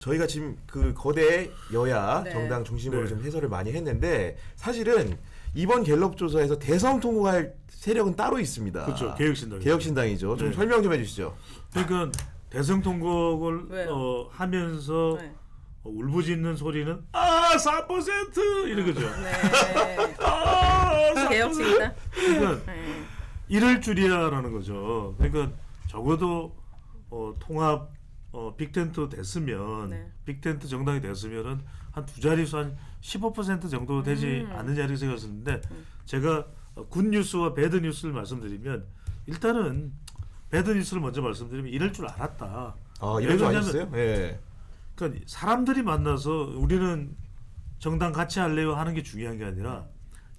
저희가 지금 그 거대 여야 네. 정당 중심으로 네. 좀 해설을 많이 했는데 사실은 이번 갤럽 조사에서 대선 통과할 세력은 따로 있습니다. 그렇죠. 개혁신당. 개혁신당이죠. 좀 네. 설명 좀 해주시죠. 그러니까 대선 통곡을 왜요? 하면서 네. 울부짖는 소리는 4% 이런 거죠. 네. 4%. 개혁신당. 그러니까 네. 이럴 줄이야라는 거죠. 그러니까 적어도 통합 빅텐트 됐으면 네. 빅텐트 정당이 됐으면은 한 두 자릿수 한 15% 정도 되지 않느냐 이렇게 생각했는데 제가 굿뉴스와 배드뉴스를 말씀드리면 일단은 배드뉴스를 먼저 말씀드리면 이럴 줄 알았다. 이런 줄 왜냐면 아셨어요? 예. 그러니까 사람들이 만나서 우리는 정당 같이 할래요 하는 게 중요한 게 아니라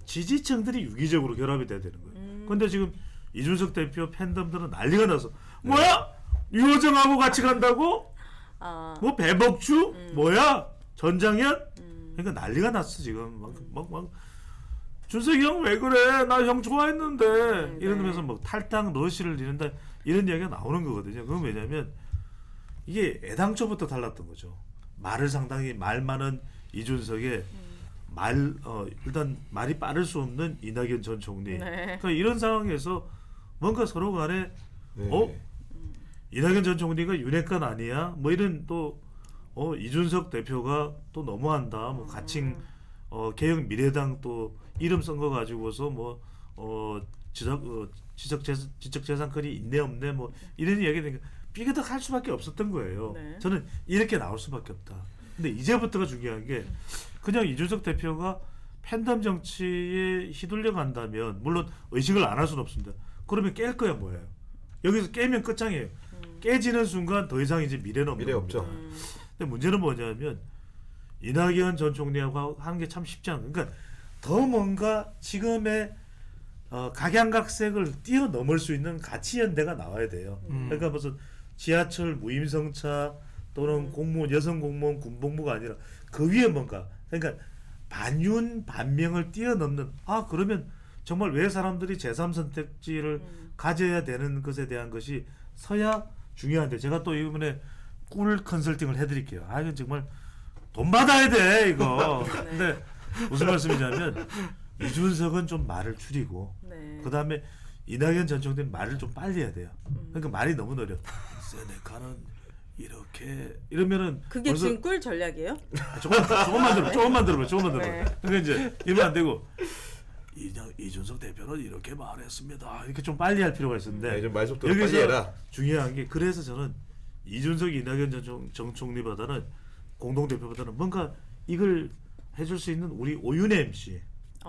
지지층들이 유기적으로 결합이 돼야 되는 거예요. 그런데 지금 이준석 대표 팬덤들은 난리가 나서 뭐야? 유호정하고 같이 간다고? 뭐 배복주? 뭐야? 전장현? 그러니까 난리가 났어 지금 막 준석이 형 왜 그래? 나 형 좋아했는데 이러면서 뭐 탈당 러시를 이런다 이런 이야기가 나오는 거거든요. 그건 왜냐면 이게 애당초부터 달랐던 거죠. 말을 상당히 말 많은 이준석에 일단 말이 빠를 수 없는 이낙연 전 총리. 네. 그러니까 이런 상황에서 뭔가 서로 간에 네. 이낙연 전 총리가 윤핵관 아니야? 뭐 이런 또 이준석 대표가 또 너무한다. 뭐 가칭 개혁 미래당 또 이름 쓴 거 가지고서 뭐 지적 재산권이 있네 없네 뭐 이런 이야기가 삐그덕할 수밖에 없었던 거예요. 네. 저는 이렇게 나올 수밖에 없다. 근데 이제부터가 중요한 게 그냥 이준석 대표가 팬덤 정치에 휘둘려 간다면 물론 의식을 안 할 수는 없습니다. 그러면 깰 거야 뭐예요? 여기서 깨면 끝장이에요. 깨지는 순간 더 이상 이제 미래는 없는 미래 겁니다. 없죠. 근데 문제는 뭐냐면 이낙연 전 총리하고 하는 게 참 쉽지 않아요. 그러니까 더 뭔가 지금의 각양각색을 뛰어넘을 수 있는 가치 연대가 나와야 돼요. 그러니까 무슨 지하철 무임승차 또는 공무원 여성 공무원 군복무가 아니라 그 위에 뭔가 그러니까 반윤 반명을 뛰어넘는 그러면 정말 왜 사람들이 제3선택지를 가져야 되는 것에 대한 것이 서야 중요한데 제가 또 이번에 꿀 컨설팅을 해드릴게요. 이건 정말 돈 받아야 돼 이거. 근데 무슨 말씀이냐면 이준석은 좀 말을 줄이고 네. 그 다음에 이낙연 전 총리는 말을 좀 빨리 해야 돼요. 그러니까 말이 너무 느려. 세네카는 이렇게 이러면은 그게 벌써 지금 꿀 전략이에요? 조금만 들어봐. 네. 그러니까 이제 이러면 안 되고 이준석 대표는 이렇게 말했습니다. 이렇게 좀 빨리 할 필요가 있었는데 좀 말속도를 빨리 해라. 중요한 게 그래서 저는 이준석 이낙연 전 총리보다는 공동대표보다는 뭔가 이걸 해줄 수 있는 우리 오윤혜 MC.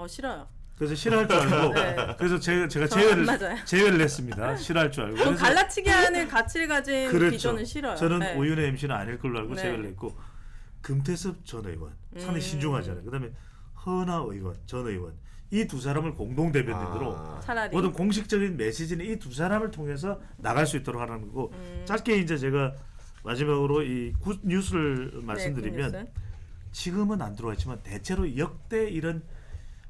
싫어요. 그래서 싫어할 줄 알고 네. 그래서 제가 안 맞아요. 제외를 했습니다. 싫어할 줄 알고. 좀 갈라치기 하는 가치를 가진 비전은 싫어요. 저는 네. 오윤혜 MC는 아닐 걸로 알고 네. 제외를 했고 금태섭 전 의원 상당히 신중하잖아요. 그다음에 허나 의원 전 의원 이 두 사람을 공동 대변인으로 차라리 모든 공식적인 메시지는 이 두 사람을 통해서 나갈 수 있도록 하는 거고 짧게 이제 제가 마지막으로 이 굿 뉴스를 말씀드리면 네, 굿 뉴스. 지금은 안 들어와 있지만 대체로 역대 이런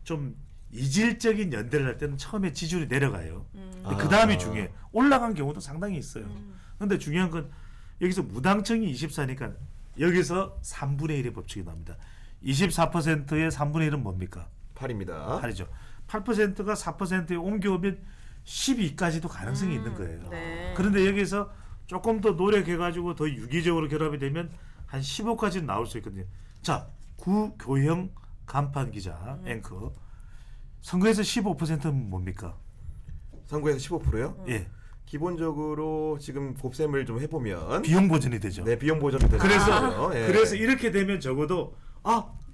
좀 이질적인 연대를 할 때는 처음에 지지율이 내려가요. 근데 그 다음이 중요해. 올라간 경우도 상당히 있어요. 근데 중요한 건 여기서 무당층이 24니까 여기서 3분의 1의 법칙이 나옵니다. 24%의 3분의 1은 뭡니까? 8입니다. 8이죠. 8%가 4%에 옮겨오면 12까지도 가능성이 있는 거예요. 네. 그런데 여기서 조금 더 노력해가지고 더 유기적으로 결합이 되면 한 15까지는 나올 수 있거든요. 자, 구교형 간판 기자 앵커 선거에서 15%는 뭡니까? 선거에서 15%요? 예, 기본적으로 지금 곱셈을 좀 해보면 비용 보전이 되죠. 네, 비용 보전이 되는 거죠. 예. 그래서 이렇게 되면 적어도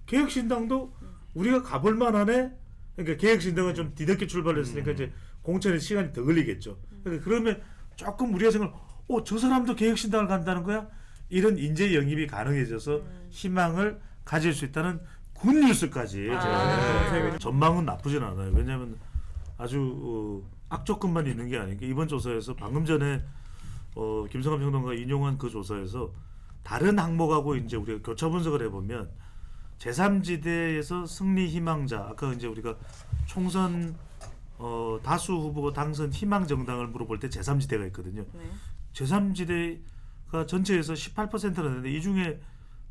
개혁신당도 우리가 가볼 만하네. 그러니까 개혁신당은 좀 뒤늦게 출발했으니까 이제 공천에 시간이 더 걸리겠죠. 그러니까 그러면 조금 우리가 생각, 저 사람도 개혁신당을 간다는 거야? 이런 인재 영입이 가능해져서 희망을 가질 수 있다는 굿뉴스까지 제가 전망은 나쁘진 않아요. 왜냐하면 아주 악조건만 있는 게 아니니까 이번 조사에서 방금 전에 김성환 평론가가 인용한 그 조사에서 다른 항목하고 이제 우리가 교차 분석을 해보면 제3지대에서 승리 희망자 아까 이제 우리가 총선 다수 후보 당선 희망 정당을 물어볼 때 제3지대가 있거든요. 네. 제3지대가 전체에서 18%나 되는데 이 중에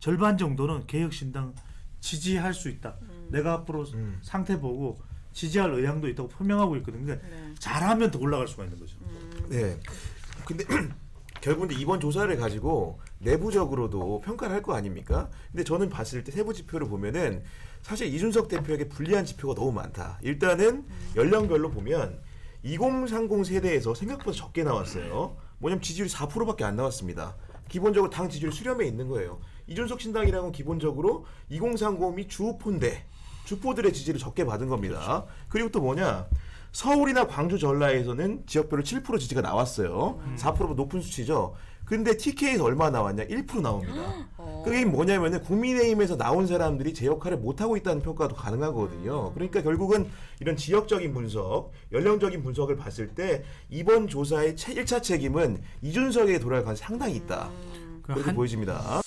절반 정도는 개혁신당 지지할 수 있다. 내가 앞으로 상태 보고 지지할 의향도 있다고 표명하고 있거든요. 근데 네. 잘하면 더 올라갈 수가 있는 거죠. 네. 근데 결국은 이번 조사를 가지고 내부적으로도 평가를 할 거 아닙니까? 근데 저는 봤을 때 세부 지표를 보면은 사실 이준석 대표에게 불리한 지표가 너무 많다. 일단은 연령별로 보면 2030 세대에서 생각보다 적게 나왔어요. 뭐냐면 지지율이 4%밖에 안 나왔습니다. 기본적으로 당 지지율 수렴에 있는 거예요. 이준석 신당이라는 건 기본적으로 2030이 주포인데 주포들의 지지를 적게 받은 겁니다. 그리고 또 뭐냐? 서울이나 광주 전라에서는 지역별로 7% 지지가 나왔어요. 4%보 높은 수치죠. 근데 TK에서 얼마 나왔냐? 1% 나옵니다. 그게 뭐냐면은 국민의힘에서 나온 사람들이 제 역할을 못하고 있다는 평가도 가능하거든요. 그러니까 결국은 이런 지역적인 분석, 연령적인 분석을 봤을 때 이번 조사의 1차 책임은 이준석에게 돌아갈 가능성이 상당히 있다. 그렇게 보여집니다.